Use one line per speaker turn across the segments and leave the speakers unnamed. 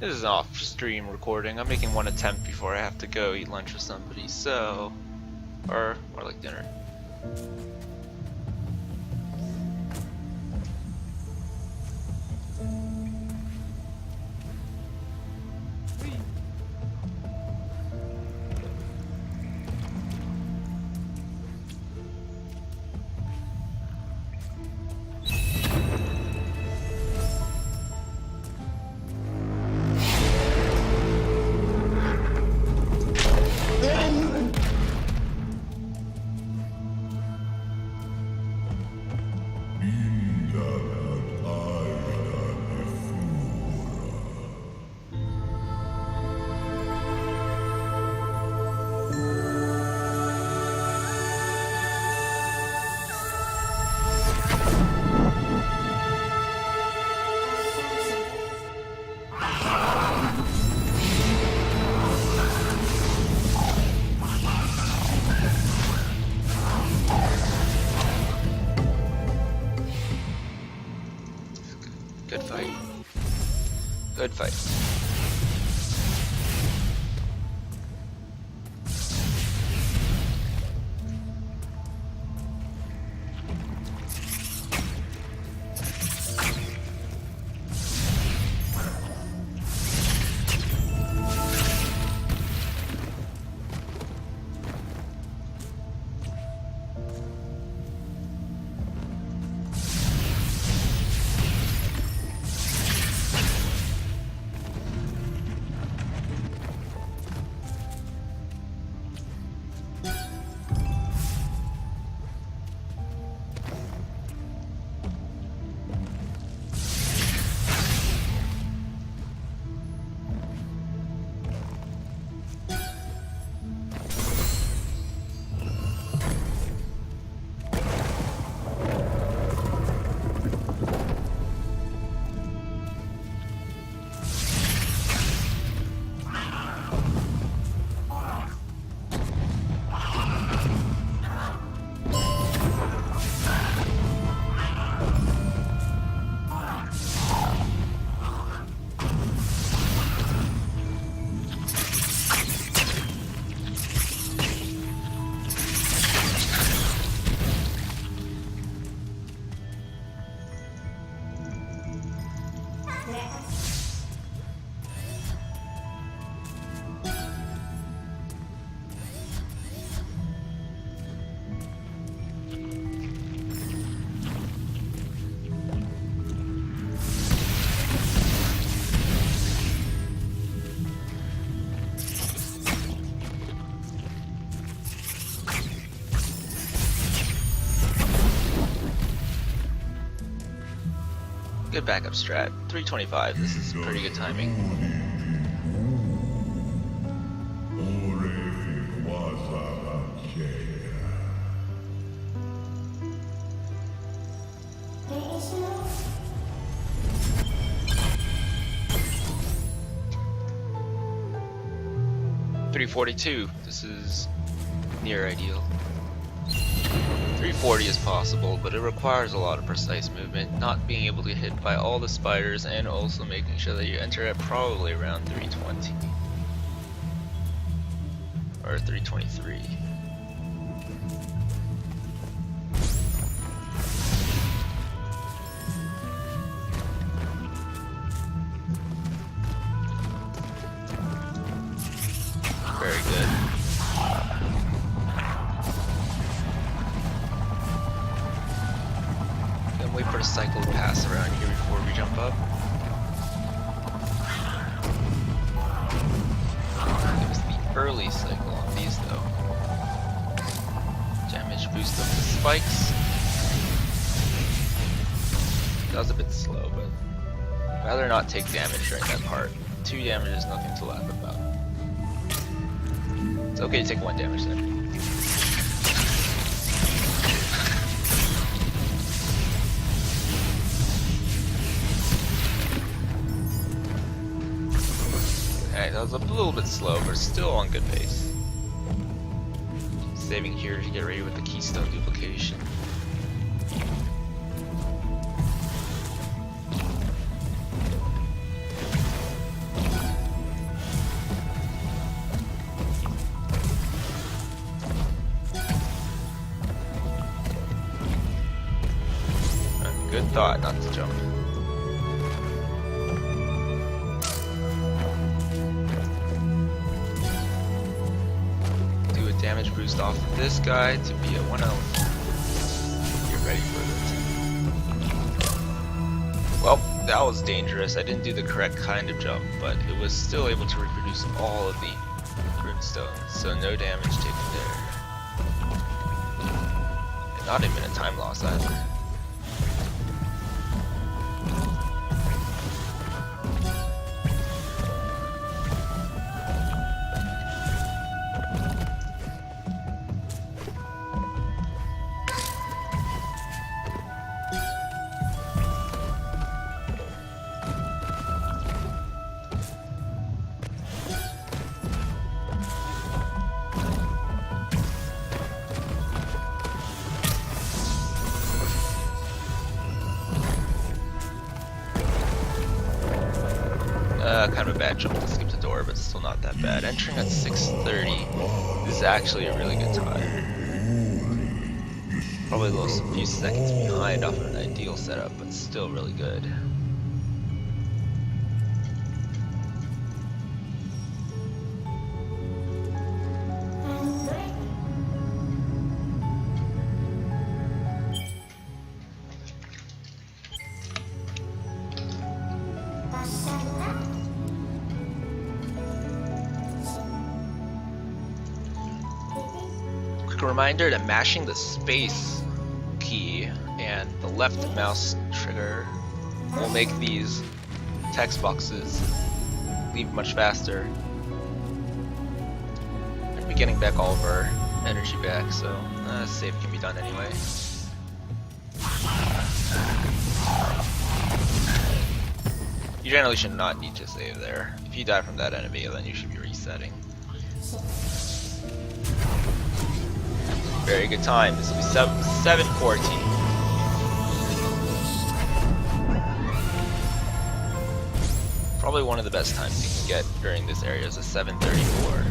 This is an off-stream recording. I'm making one attempt before I have to go eat lunch with somebody, so... or more like dinner. Good fight. Good fight. Good backup strat. 325. This is pretty good timing. .342. This is near ideal. 340 is possible, but it requires a lot of precise movement, not being able to get hit by all the spiders, and also making sure that you enter at probably around 320 or 323. Very good. Wait for the cycle to pass around here before we jump up. It was the early cycle on these though. Damage boost of the spikes. That was a bit slow, but I'd rather not take damage during that part. 2 damage is nothing to laugh about. It's okay to take 1 damage then. That was a little bit slow, but still on good pace. Saving here to get ready with the keystone duplication. good thought not to jump. Do a damage boost off of this guy to be a 1 health. Get ready for this. Well, that was dangerous. I didn't do the correct kind of jump, but it was still able to reproduce all of the runestones, so no damage taken there. And not even a time loss either. Kind of a bad jump to skip the door, but still not that bad. Entering at 6:30 is actually a really good time. Probably a few seconds behind off of an ideal setup, but still really good. Reminder that mashing the space key and the left mouse trigger will make these text boxes leave much faster. We're gonna be getting back all of our energy back, so save can be done anyway. You generally should not need to save there. If you die from that enemy, then you should be resetting. Very good time. This will be 7:14. Probably one of the best times you can get during this area is a 7:34,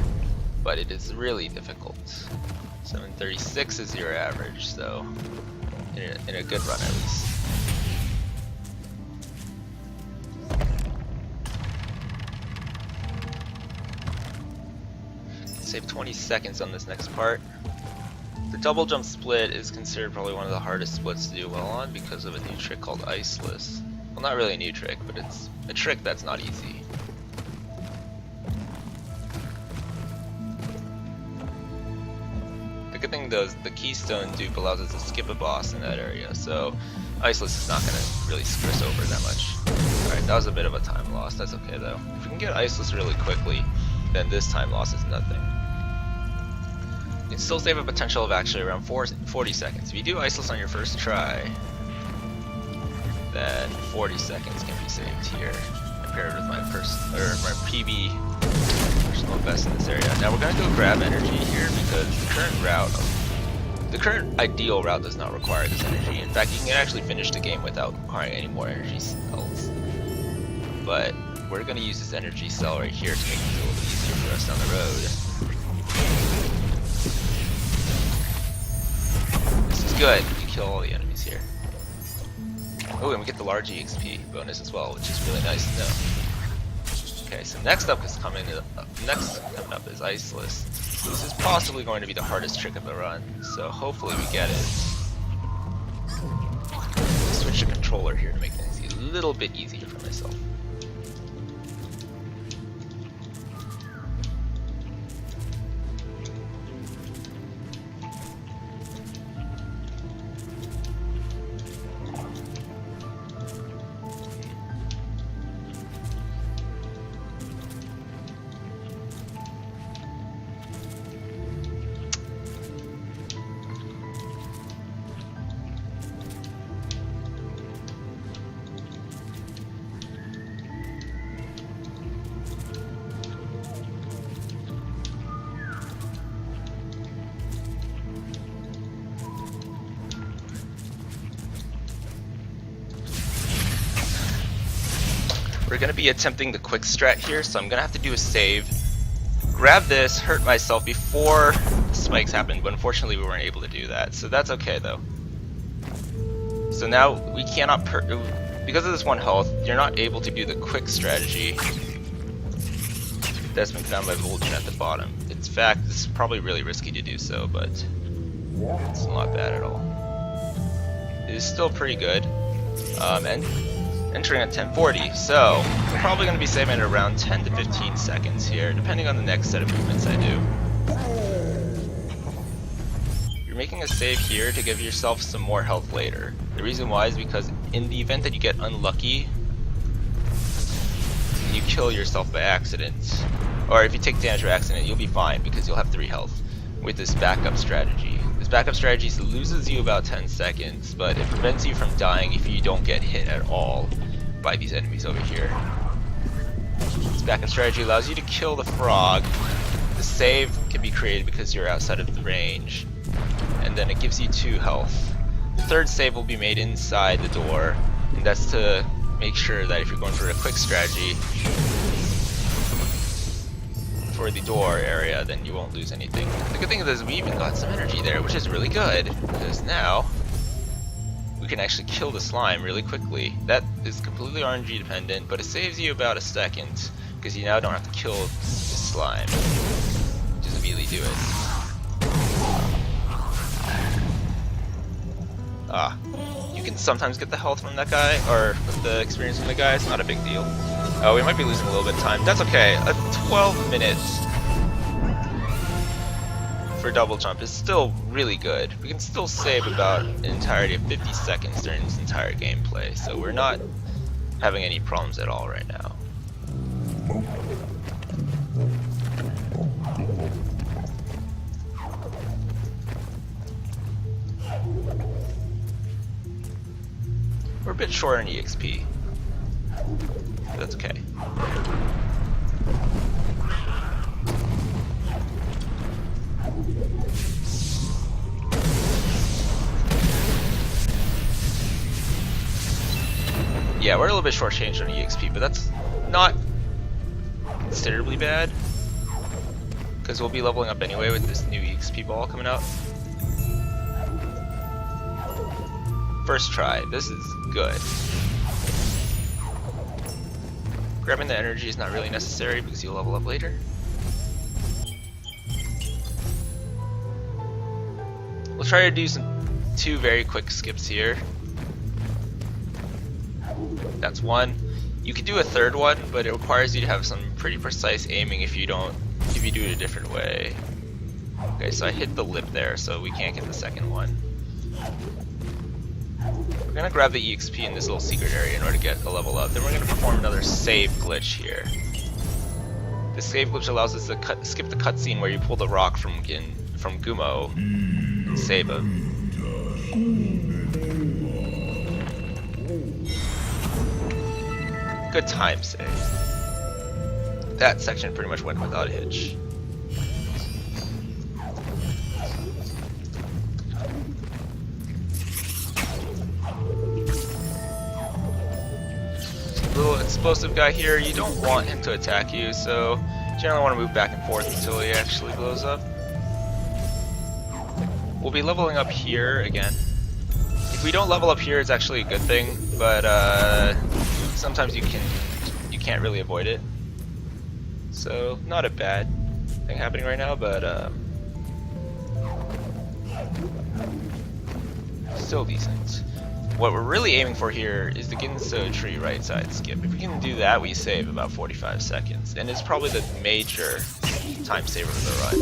but it is really difficult. 7:36 is your average, so in a good run at least. Save 20 seconds on this next part. The double jump split is considered probably one of the hardest splits to do well on because of a new trick called Iceless. Well, not really a new trick, but it's a trick that's not easy. The good thing though is the keystone dupe allows us to skip a boss in that area, so Iceless is not going to really screw us over that much. Alright, that was a bit of a time loss, that's okay though. If we can get Iceless really quickly, then this time loss is nothing. You can still save a potential of actually around 40 seconds. If you do Iceless on your first try, then 40 seconds can be saved here, compared with my PB personal best in this area. Now we're going to go grab energy here because the current ideal route does not require this energy. In fact, you can actually finish the game without requiring any more energy cells. But we're going to use this energy cell right here to make it a little bit easier for us down the road. Good, you kill all the enemies here. Oh, and we get the large EXP bonus as well, which is really nice to know. Okay, so next up is coming up is Iceless. This is possibly going to be the hardest trick of the run, so hopefully we get it. Switch the controller here to make things a little bit easier for myself. We're going to be attempting the quick strat here, so I'm going to have to do a save, grab this, hurt myself before the spikes happened, but unfortunately we weren't able to do that, so that's okay though. So So now we cannot, because of this 1 health, you're not able to do the quick strategy that's been found by Volgen at the bottom. In fact, this is probably really risky to do so, but it's not bad at all. It is still pretty good. And entering at 1040, so we're probably going to be saving at around 10 to 15 seconds here, depending on the next set of movements I do. You're making a save here to give yourself some more health later. The reason why is because in the event that you get unlucky and you kill yourself by accident, or if you take damage by accident, you'll be fine because you'll have 3 health with this backup strategy. This backup strategy loses you about 10 seconds, but it prevents you from dying if you don't get hit at all by these enemies over here. This backup strategy allows you to kill the frog. The save can be created because you're outside of the range, and then it gives you 2 health. The third save will be made inside the door, and that's to make sure that if you're going for a quick strategy for the door area, then you won't lose anything. The good thing is we even got some energy there, which is really good, because now we can actually kill the slime really quickly. That is completely RNG dependent, but it saves you about a second, because you now don't have to kill the slime. Just immediately do it. You can sometimes get the health from that guy, or the experience from the guy. It's not a big deal. Oh, we might be losing a little bit of time. That's okay. 12 minutes for double jump is still really good. We can still save about an entirety of 50 seconds during this entire gameplay, so we're not having any problems at all right now. We're a bit short on EXP, but that's okay. Yeah, we're a little bit shortchanged on EXP, but that's not considerably bad, because we'll be leveling up anyway with this new EXP ball coming out. First try, this is good. Grabbing the energy is not really necessary because you'll level up later. We'll try to do 2 very quick skips here. That's 1. You could do a 3rd one, but it requires you to have some pretty precise aiming if you do it a different way. Okay, so I hit the lip there, so we can't get the 2nd one. We're gonna grab the EXP in this little secret area in order to get a level up. Then we're gonna perform another save glitch here. This save glitch allows us to skip the cutscene where you pull the rock from Gumo and save him. Good time save. That section pretty much went without a hitch. Little explosive guy here, you don't want him to attack you, so you generally want to move back and forth until he actually blows up. We'll be leveling up here again. If we don't level up here, it's actually a good thing, but sometimes you can't really avoid it. So not a bad thing happening right now, but still decent. What we're really aiming for here is the Ginso tree right side skip. If we can do that, we save about 45 seconds, and it's probably the major time saver of the run.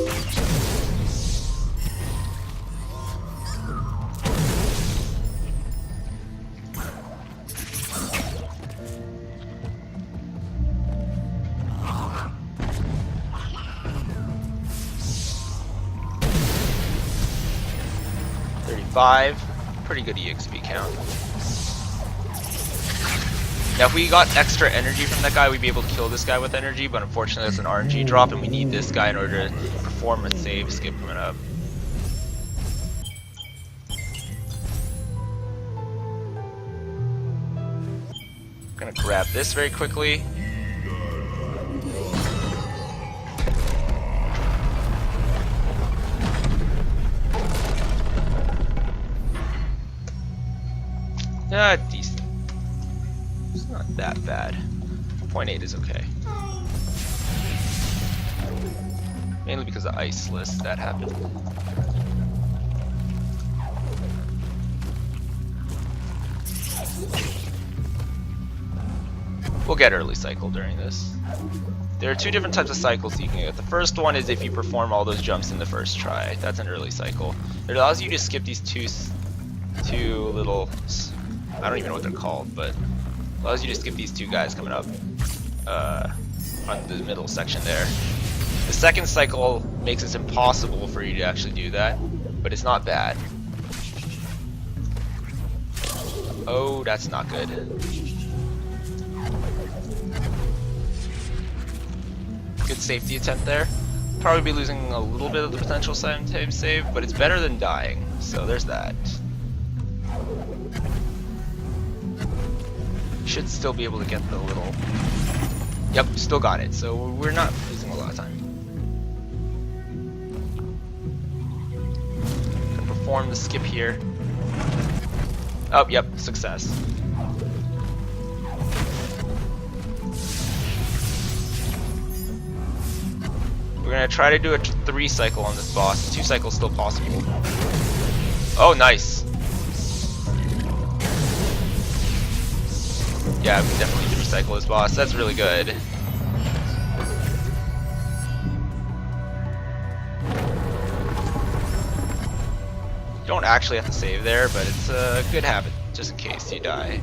35. Pretty good EXP count. Now if we got extra energy from that guy, we'd be able to kill this guy with energy, but unfortunately it's an RNG drop and we need this guy in order to perform a save skip coming up. I'm gonna grab this very quickly. Decent. It's not that bad. 0.8 is okay. Mainly because of ice list that happened. We'll get early cycle during this. There are two different types of cycles you can get. The first one is if you perform all those jumps in the first try. That's an early cycle. It allows you to skip these two little, I don't even know what they're called, but allows you to skip these two guys coming up on the middle section there. The second cycle makes it impossible for you to actually do that, but it's not bad. Oh, that's not good. Good safety attempt there. Probably be losing a little bit of the potential time save, but it's better than dying, so there's that. Should still be able to get the little... Yep, still got it, so we're not losing a lot of time. Can perform the skip here. Oh, yep, success. We're gonna try to do a 3 cycle on this boss. 2 cycles still possible. Oh, nice. Yeah, we can definitely 3 cycle this boss. That's really good. You don't actually have to save there, but it's a good habit just in case you die.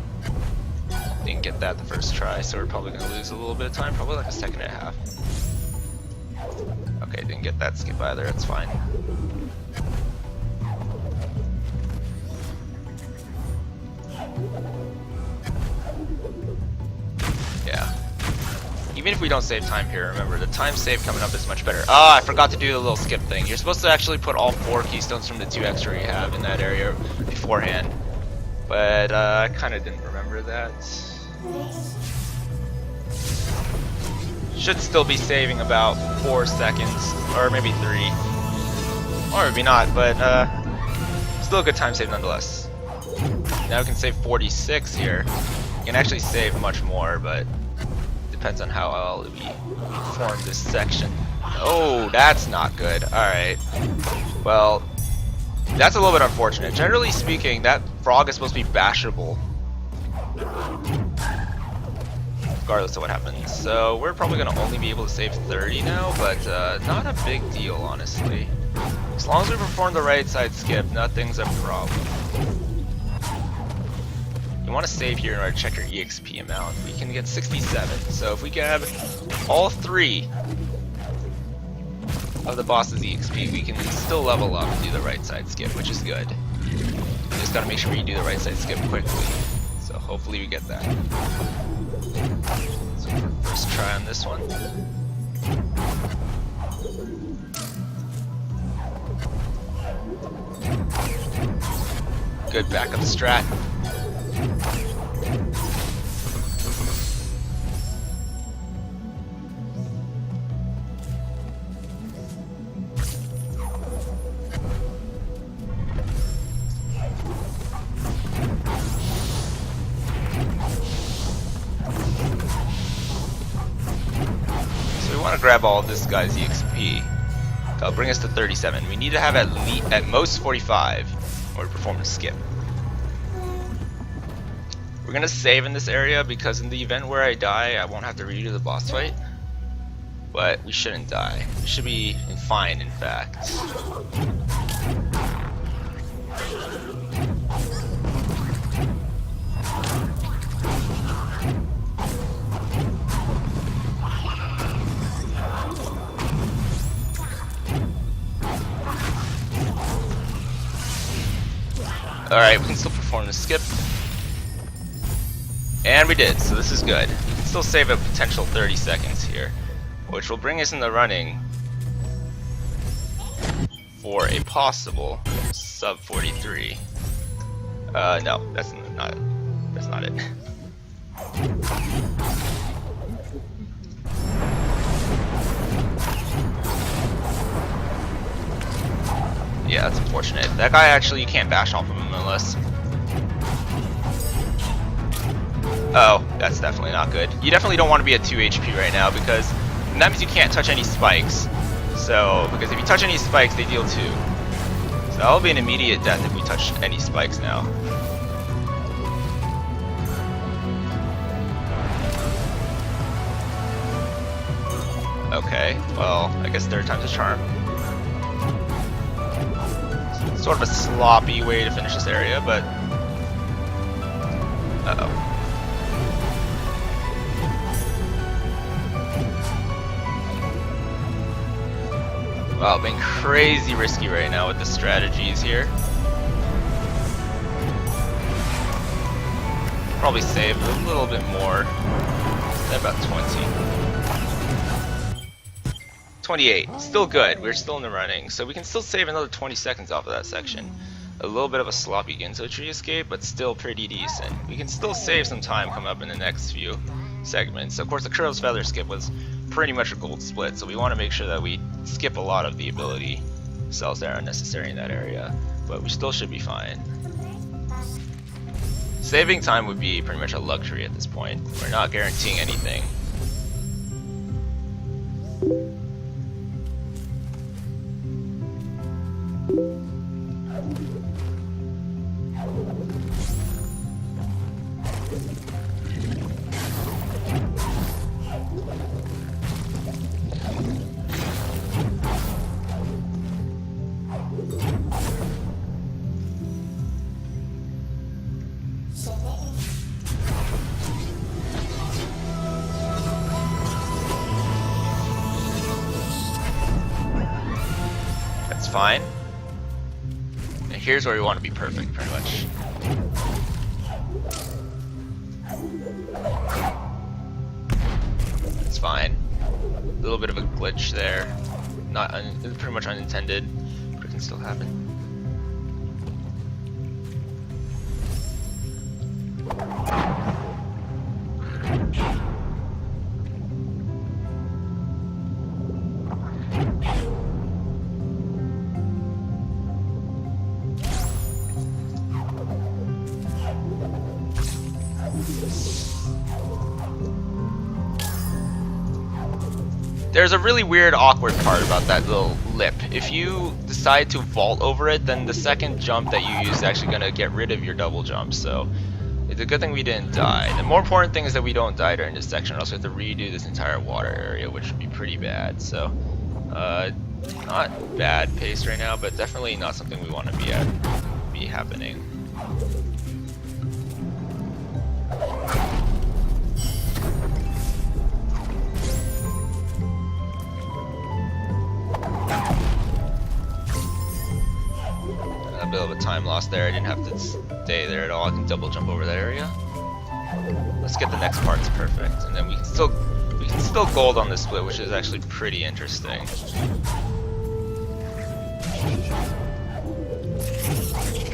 Didn't get that the first try, so we're probably gonna lose a little bit of time, probably like a second and a half. Okay, didn't get that skip either, that's fine. Yeah. Even if we don't save time here, remember, the time save coming up is much better. Ah, I forgot to do the little skip thing. You're supposed to actually put all 4 keystones from the 2 extra you have in that area beforehand. But I kind of didn't remember that. Should still be saving about 4 seconds, or maybe 3. Or maybe not, but still a good time save nonetheless. Now we can save 46 here. You can actually save much more, but depends on how well we perform this section. Oh, that's not good. Alright. Well, that's a little bit unfortunate. Generally speaking, that frog is supposed to be bashable, regardless of what happens. So we're probably going to only be able to save 30 now, but not a big deal, honestly. As long as we perform the right side skip, nothing's a problem. You want to save here in order to check your EXP amount. We can get 67, so if we grab all 3 of the boss's EXP, we can still level up and do the right side skip, which is good. You just gotta make sure you do the right side skip quickly. So hopefully we get that. So first try on this one. Good backup strat. Grab all this guy's EXP. That'll bring us to 37. We need to have at most 45 in order to perform a skip. We're gonna save in this area because in the event where I die, I won't have to redo the boss fight. But we shouldn't die. We should be fine, in fact. Alright, we can still perform the skip. And we did, so this is good. We can still save a potential 30 seconds here, which will bring us in the running for a possible sub 43. No, that's not it. That's not it. Yeah, that's unfortunate. That guy actually, you can't bash off of him unless... Oh, that's definitely not good. You definitely don't want to be at 2 HP right now, because that means you can't touch any spikes. So, because if you touch any spikes, they deal 2. So that'll be an immediate death if we touch any spikes now. Okay, well, I guess third time's a charm. Sort of a sloppy way to finish this area, but... Uh-oh. Wow, being crazy risky right now with the strategies here. Probably save a little bit more. About 20. 28. Still good. We're still in the running. So we can still save another 20 seconds off of that section. A little bit of a sloppy Ginzo tree escape, but still pretty decent. We can still save some time coming up in the next few segments. Of course, the Crow's Feather skip was pretty much a gold split, so we want to make sure that we skip a lot of the ability cells that are unnecessary in that area, but we still should be fine. Saving time would be pretty much a luxury at this point. We're not guaranteeing anything. Fine. And here's where we want to be perfect, pretty much. It's fine. A little bit of a glitch there. It's pretty much unintended, but it can still happen. There's a really weird, awkward part about that little lip. If you decide to vault over it, then the second jump that you use is actually going to get rid of your double jump. So it's a good thing we didn't die. The more important thing is that we don't die during this section, or else we have to redo this entire water area, which would be pretty bad. So not bad pace right now, but definitely not something we want to be happening. A bit of a time loss there. I didn't have to stay there at all. I can double jump over that area. Let's get the next parts perfect, and then we can still gold on this split, which is actually pretty interesting.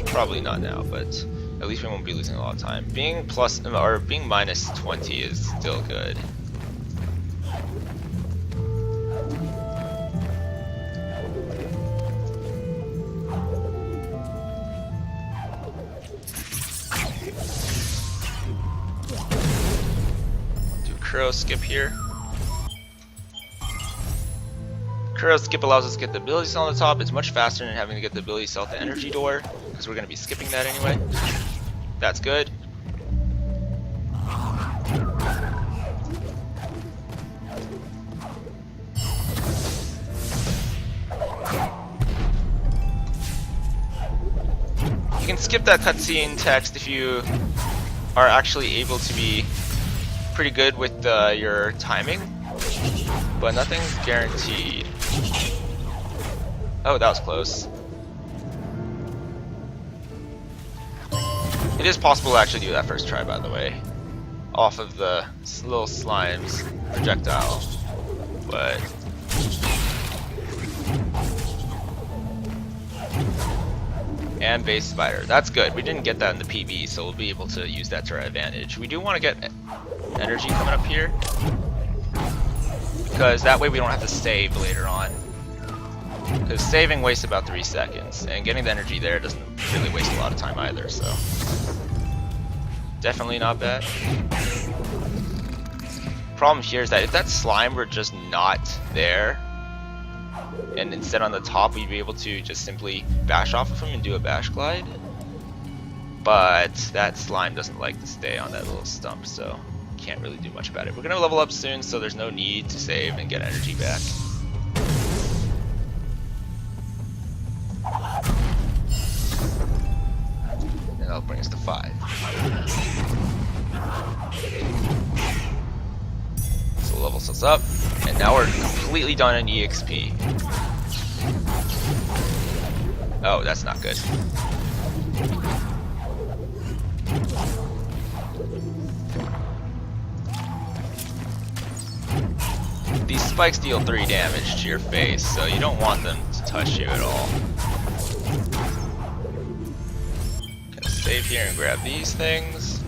Probably not now, but at least we won't be losing a lot of time. Being being minus 20 is still good. Crow skip here. Crow skip allows us to get the ability cell on the top. It's much faster than having to get the ability cell at the energy door, because we're going to be skipping that anyway. That's good. You can skip that cutscene text if you are actually able to be pretty good with your timing, but nothing's guaranteed. Oh, that was close. It is possible to actually do that first try, by the way, off of the little slime's projectile, but and base spider. That's good. We didn't get that in the PB, so we'll be able to use that to our advantage. We do want to get energy coming up here, because that way we don't have to save later on. Because saving wastes about 3 seconds, and getting the energy there doesn't really waste a lot of time either, so Definitely not bad. Problem here is that if that slime were just not there, and instead on the top, we'd be able to just simply bash off of him and do a bash glide. But that slime doesn't like to stay on that little stump, so can't really do much about it. We're gonna level up soon, so there's no need to save and get energy back. And that'll bring us to 5. So levels us up, and now we're completely done in EXP. Oh, that's not good. These spikes deal 3 damage to your face, so you don't want them to touch you at all. Gonna save here and grab these things.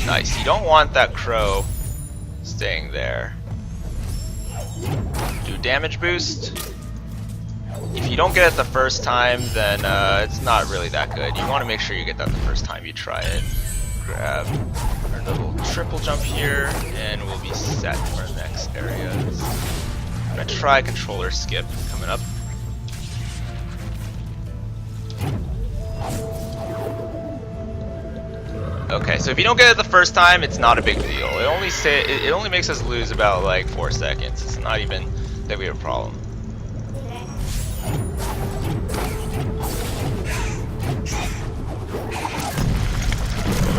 Nice. You don't want that crow staying there. Do damage boost. If you don't get it the first time, then it's not really that good. You want to make sure you get that the first time you try it. Grab our little triple jump here, and we'll be set for our next areas. I'm gonna try controller skip coming up. Okay, so if you don't get it the first time, it's not a big deal. It only makes us lose about like 4 seconds. It's not even that we have a problem.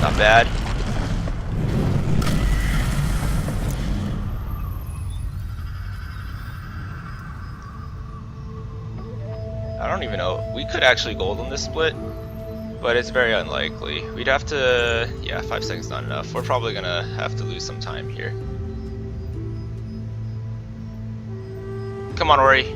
Not bad. I don't even know. We could actually gold on this split, but it's very unlikely. We'd have to... yeah, 5 seconds not enough. We're probably gonna have to lose some time here. Come on, Ori.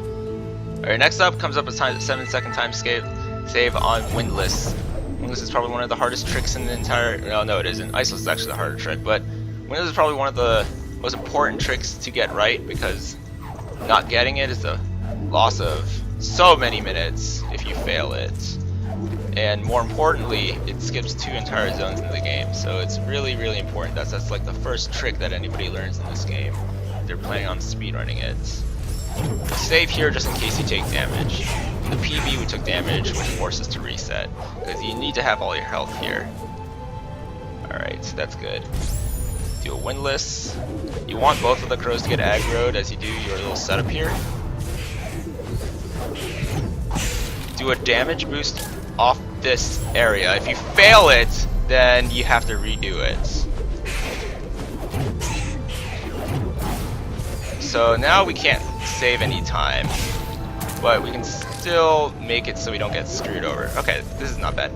Alright, next up comes up a 7-second time save on Windless. Windless is probably one of the hardest tricks in the entire... no, it isn't. Iceless is actually the harder trick, but Windless is probably one of the most important tricks to get right, because not getting it is the loss of so many minutes if you fail it. And more importantly, it skips 2 entire zones in the game, so it's really, really important. That's like the first trick that anybody learns in this game. They're planning on speedrunning it. Save here just in case you take damage. The PB we took damage, which forces to reset, because you need to have all your health here. Alright, so that's good. Do a Windless. You want both of the crows to get aggroed as you do your little setup here. Do a damage boost off this area. If you fail it, then you have to redo it. So now we can't save any time, but we can still make it so we don't get screwed over. Okay, this is not bad.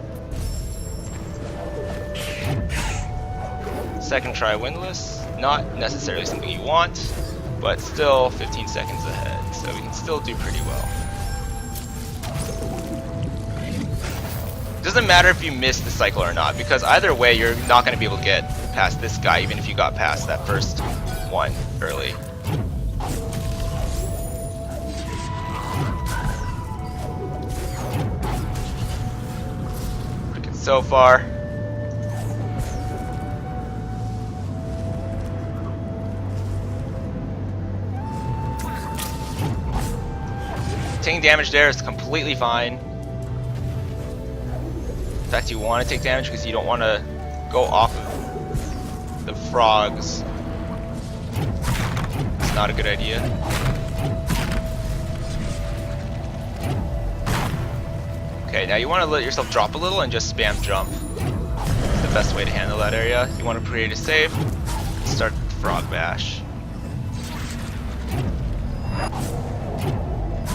Second try Windless. Not necessarily something you want, but still 15 seconds ahead, so we can still do pretty well. Doesn't matter if you miss the cycle or not, because either way you're not going to be able to get past this guy, even if you got past that first one early. So far. Taking damage there is completely fine. In fact, you want to take damage because you don't want to go off of the frogs. It's not a good idea. Okay, now you want to let yourself drop a little and just spam jump. It's the best way to handle that area. You want to create a save, start the frog bash.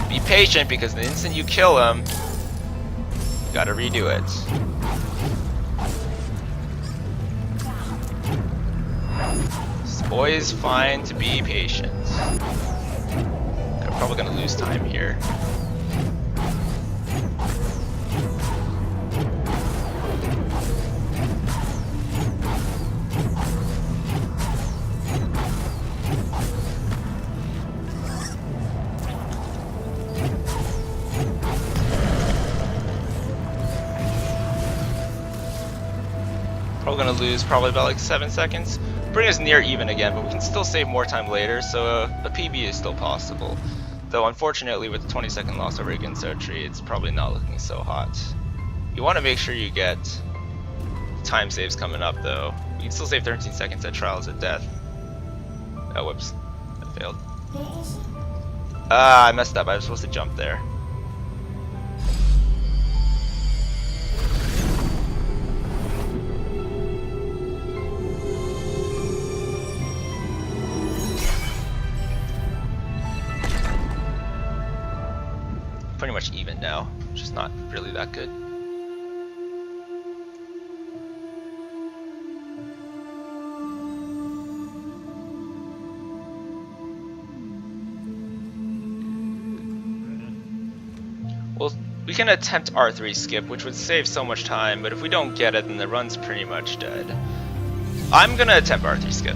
Be patient, because the instant you kill him, you gotta redo it. It's always fine to be patient. I'm probably gonna lose time here. We're gonna lose probably about like 7 seconds. Bring us near even again, but we can still save more time later, so a PB is still possible. Though unfortunately with the 20-second loss over against Archery, it's probably not looking so hot. You want to make sure you get time saves coming up though. You can still save 13 seconds at Trials of Death. Oh, whoops. I failed. I messed up. I was supposed to jump there. Pretty much even now, which is not really that good. Well, we can attempt R3 skip, which would save so much time, but if we don't get it, then the run's pretty much dead. I'm gonna attempt R3 skip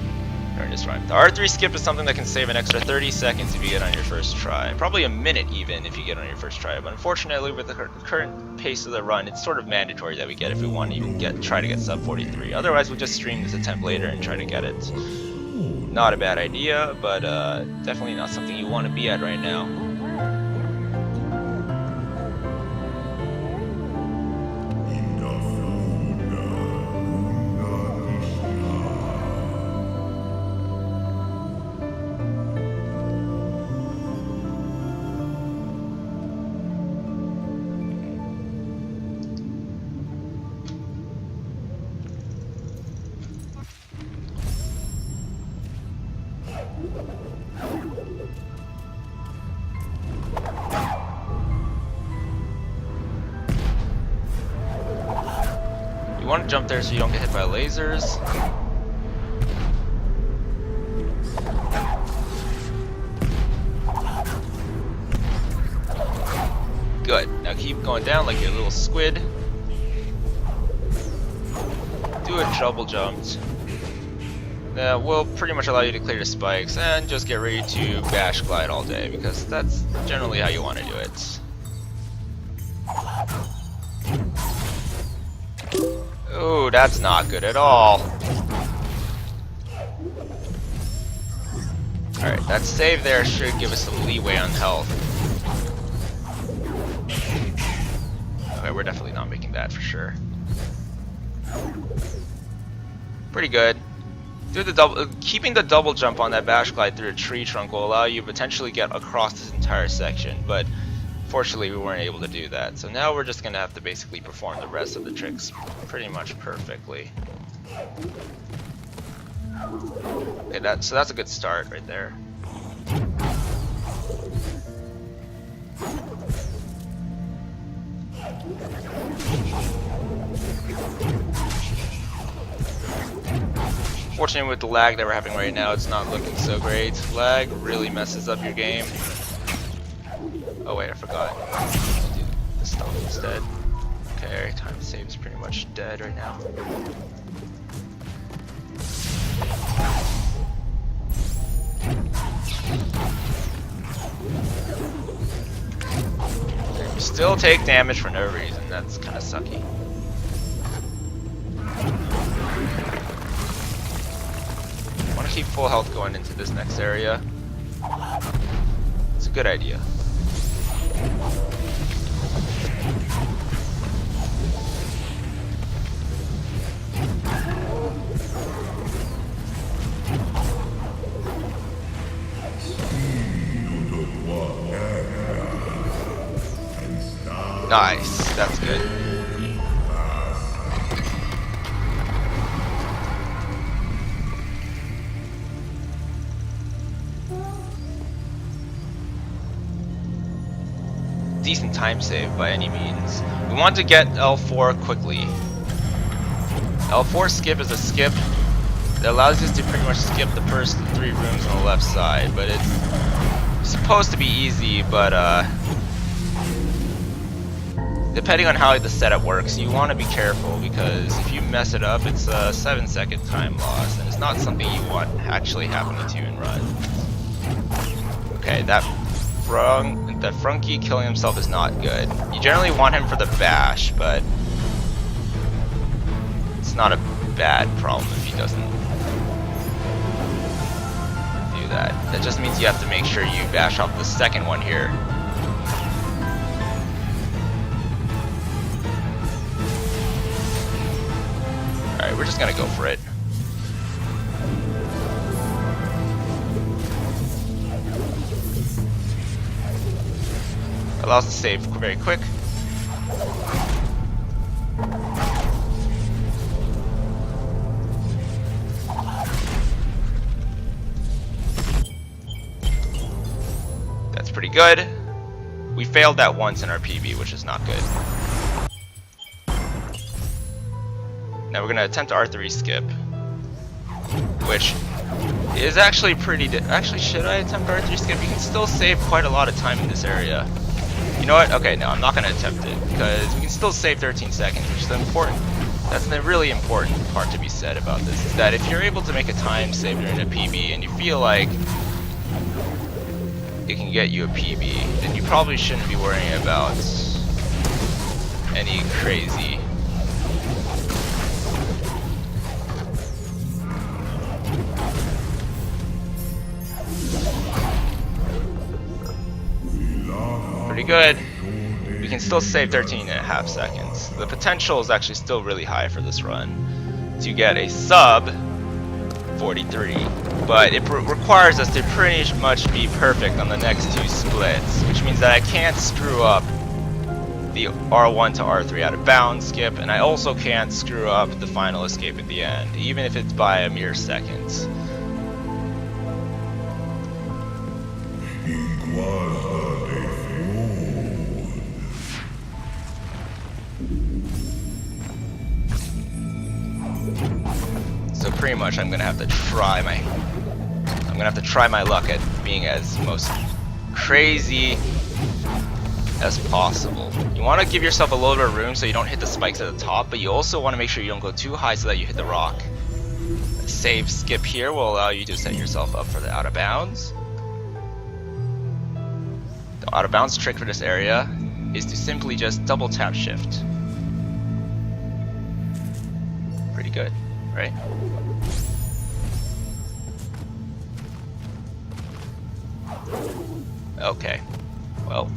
during this run. The R3 skip is something that can save an extra 30 seconds if you get on your first try. Probably a minute even if you get on your first try, but unfortunately with the current pace of the run, it's sort of mandatory that we get if we want to even try to get sub 43. Otherwise we'll just stream this attempt later and try to get it. Not a bad idea, but definitely not something you want to be at right now. You want to jump there so you don't get hit by lasers. Good. Now keep going down like your little squid. Do a double jump. That will pretty much allow you to clear the spikes and just get ready to bash glide all day because that's generally how you want to do it. Oh, that's not good at all. Alright, that save there should give us some leeway on health. Okay, we're definitely not making that for sure. Pretty good. Keeping the double jump on that bash glide through a tree trunk will allow you to potentially get across this entire section, but fortunately we weren't able to do that. So now we're just going to have to basically perform the rest of the tricks pretty much perfectly. Okay, so that's a good start right there. Fortunately with the lag that we're having right now, it's not looking so great. Lag really messes up your game. Oh wait, I forgot. Do the stuff instead. Okay, time save is pretty much dead right now. Okay, we still take damage for no reason. That's kind of sucky. Want to keep full health going into this next area. It's a good idea. Nice, that's good. Decent time save by any means. We want to get L4 quickly. L4 skip is a skip that allows us to pretty much skip the first 3 rooms on the left side, but it's supposed to be easy, but depending on how the setup works, you want to be careful because if you mess it up, it's a 7-second time loss, and it's not something you want actually happening to you in run. Okay, that Frunky killing himself is not good. You generally want him for the bash, but it's not a bad problem if he doesn't do that. That just means you have to make sure you bash off the second one here. Alright, we're just gonna go for it. Allows us to save very quick. That's pretty good. We failed that once in our PB, which is not good. Now we're gonna attempt R3 skip, which is actually pretty. Actually, should I attempt R3 skip? You can still save quite a lot of time in this area. You know what? Okay, no, I'm not gonna attempt it because we can still save 13 seconds, which is important. That's the really important part to be said about this. Is that if you're able to make a time save during a PB and you feel like it can get you a PB, then you probably shouldn't be worrying about any crazy. Pretty good. We can still save 13.5 seconds. The potential is actually still really high for this run to get a sub 43, but it requires us to pretty much be perfect on the next two splits, which means that I can't screw up the R1 to R3 out of bounds skip, and I also can't screw up the final escape at the end, even if it's by a mere seconds. So pretty much I'm gonna have to try my luck at being as most crazy as possible. You want to give yourself a little bit of room so you don't hit the spikes at the top, but you also want to make sure you don't go too high so that you hit the rock. A save skip here will allow you to set yourself up for the out of bounds. The out of bounds trick for this area is to simply just double tap shift. Pretty good, right? Okay, well,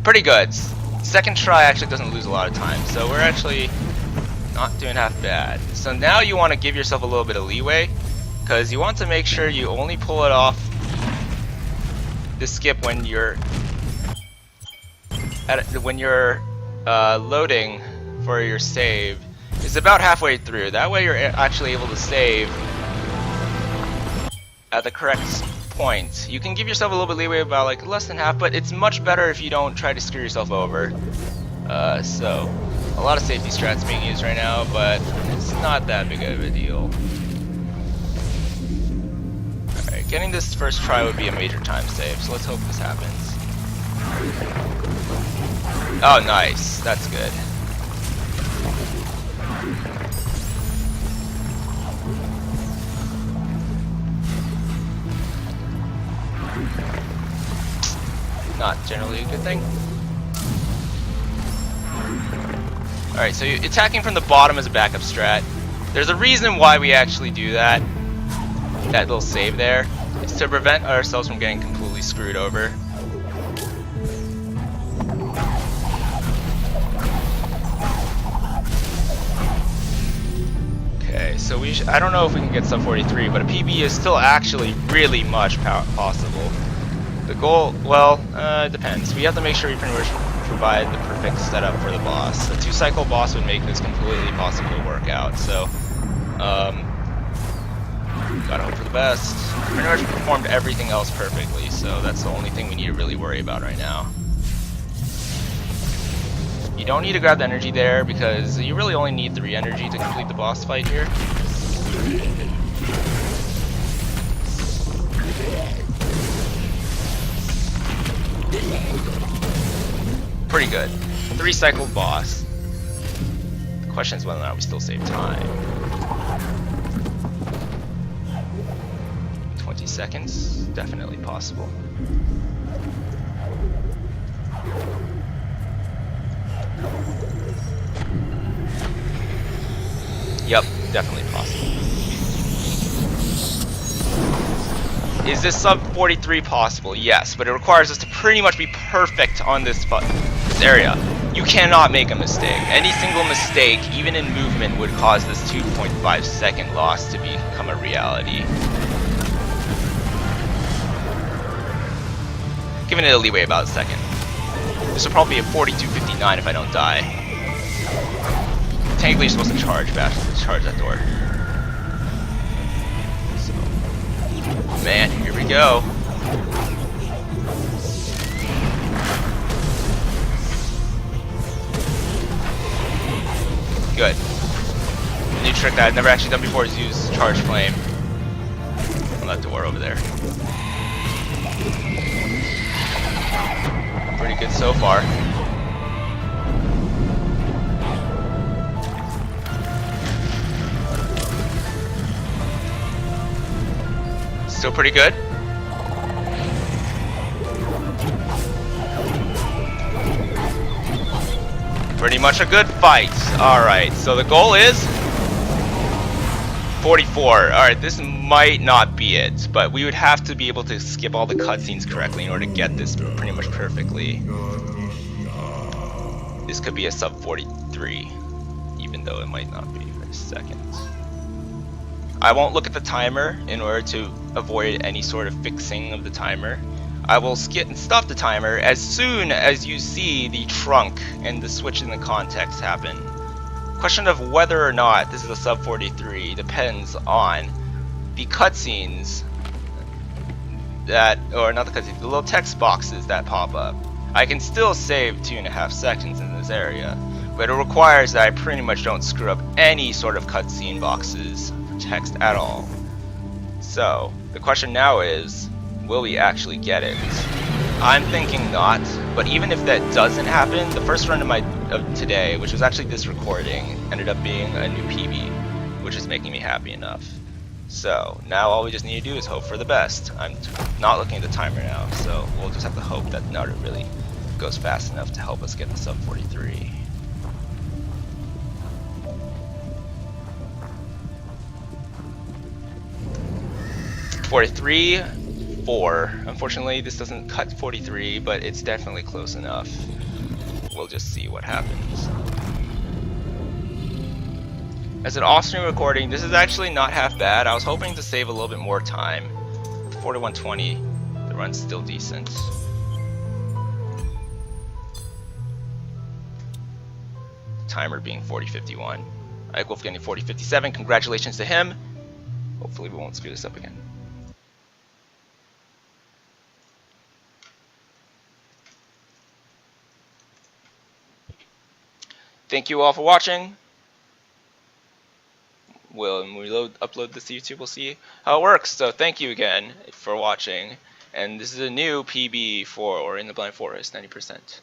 pretty good. Second try actually doesn't lose a lot of time, so we're actually not doing half bad. So now you want to give yourself a little bit of leeway, because you want to make sure you only pull it off the skip when you're loading for your save. It's about halfway through. That way you're actually able to save at the correct point. You can give yourself a little bit leeway, about like less than half, but it's much better if you don't try to screw yourself over. So a lot of safety strats being used right now, but it's not that big of a deal. Alright, getting this first try would be a major time save, so let's hope this happens. Oh, nice. That's good. Not generally a good thing. Alright, so attacking from the bottom is a backup strat. There's a reason why we actually do that. That little save there. It's to prevent ourselves from getting completely screwed over. Okay, so I don't know if we can get sub 43, but a PB is still actually really much possible. The goal, well, it depends. We have to make sure we pretty much provide the perfect setup for the boss. A 2-cycle boss would make this completely possible to work out, so gotta hope for the best. Pretty much performed everything else perfectly, so that's the only thing we need to really worry about right now. You don't need to grab the energy there because you really only need 3 energy to complete the boss fight here. Pretty good. 3-cycle boss. The question is whether or not we still save time. 20 seconds, definitely possible. Yep, definitely possible. Is this sub 43 possible? Yes, but it requires us to pretty much be perfect on this area. You cannot make a mistake. Any single mistake, even in movement, would cause this 2.5 second loss to become a reality. Giving it a leeway about a second. This will probably be a 42.59 if I don't die. Technically, you're supposed to charge that door. So, man, here we go. Good. A new trick that I've never actually done before is use charge flame on that door over there. Pretty good so far. Still pretty good. Pretty much a good fight. Alright, so the goal is 44. Alright, this might not be it, but we would have to be able to skip all the cutscenes correctly in order to get this pretty much perfectly. This could be a sub 43, even though it might not be for a second. I won't look at the timer in order to avoid any sort of fixing of the timer. I will skip and stop the timer as soon as you see the trunk and the switch in the context happen. Question of whether or not this is a sub 43 depends on the cutscenes that, or not the cutscenes, the little text boxes that pop up. I can still save 2.5 seconds in this area, but it requires that I pretty much don't screw up any sort of cutscene boxes for text at all. So the question now is, will we actually get it? I'm thinking not, but even if that doesn't happen, the first run of today, which was actually this recording, ended up being a new PB, which is making me happy enough. So now all we just need to do is hope for the best. I'm not looking at the timer now, so we'll just have to hope that Naruto really goes fast enough to help us get the sub 43. Unfortunately, this doesn't cut 43, but it's definitely close enough. We'll just see what happens. As an off-stream recording, this is actually not half bad. I was hoping to save a little bit more time. With 4120, the run's still decent. Timer being 40:51. Ike Wolf getting 40:57. Congratulations to him. Hopefully we won't screw this up again. Thank you all for watching. When we upload this to YouTube, we'll see how it works. So thank you again for watching. And this is a new PB for Ori and the Blind Forest, 90%.